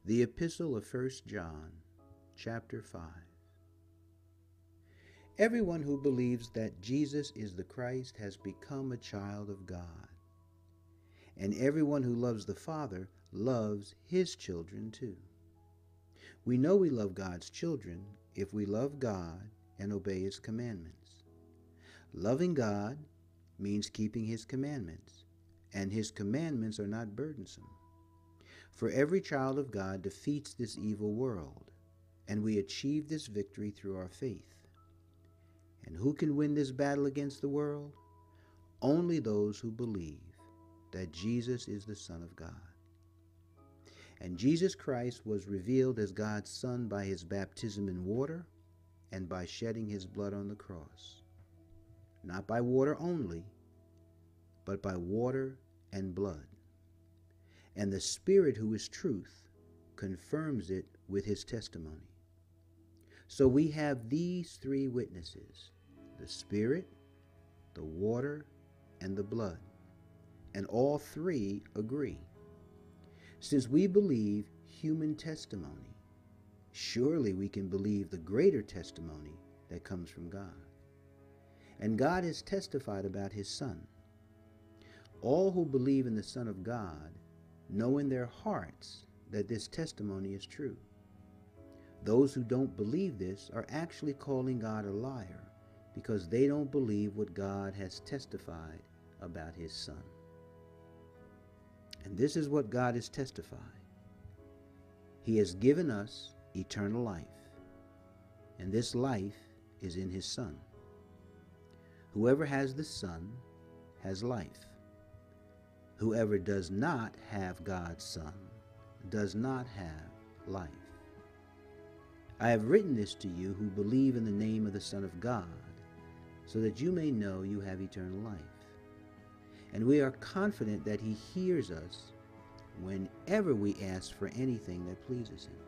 The Epistle of 1 John, chapter 5. Everyone who believes that Jesus is the Christ has become a child of God. And everyone who loves the Father loves his children too. We know we love God's children if we love God and obey his commandments. Loving God means keeping his commandments, and his commandments are not burdensome. For every child of God defeats this evil world, and we achieve this victory through our faith. And who can win this battle against the world? Only those who believe that Jesus is the Son of God. And Jesus Christ was revealed as God's Son by his baptism in water and by shedding his blood on the cross. Not by water only, but by water and blood. And the Spirit, who is truth, confirms it with his testimony. So we have these three witnesses: the Spirit, the water, and the blood. And all three agree. Since we believe human testimony, surely we can believe the greater testimony that comes from God. And God has testified about his Son. All who believe in the Son of God know in their hearts that this testimony is true. Those who don't believe this are actually calling God a liar because they don't believe what God has testified about his Son. And this is what God has testified. He has given us eternal life, and this life is in his Son. Whoever has the Son has life. Whoever does not have God's Son does not have life. I have written this to you who believe in the name of the Son of God, so that you may know you have eternal life. And we are confident that he hears us whenever we ask for anything that pleases him.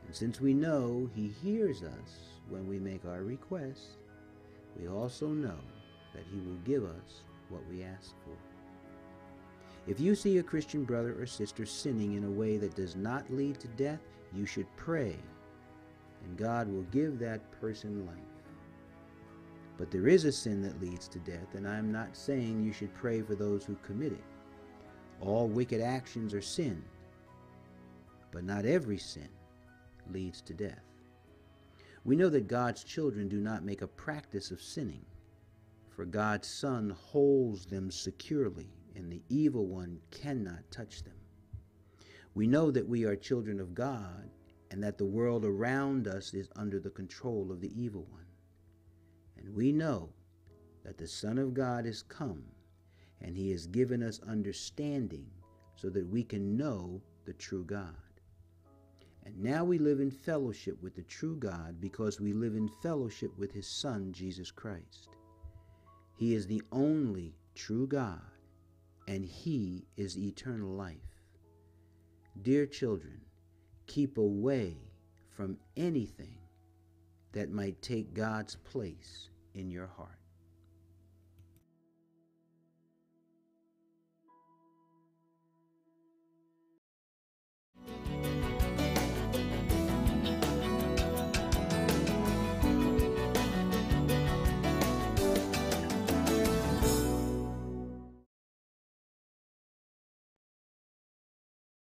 And since we know he hears us when we make our requests, we also know that he will give us what we ask for. If you see a Christian brother or sister sinning in a way that does not lead to death, you should pray, and God will give that person life. But there is a sin that leads to death, and I am not saying you should pray for those who commit it. All wicked actions are sin, but not every sin leads to death. We know that God's children do not make a practice of sinning, for God's Son holds them securely, and the evil one cannot touch them. We know that we are children of God, and that the world around us is under the control of the evil one. And we know that the Son of God is come, and he has given us understanding so that we can know the true God. And now we live in fellowship with the true God because we live in fellowship with his Son, Jesus Christ. He is the only true God, and he is eternal life. Dear children, keep away from anything that might take God's place in your heart.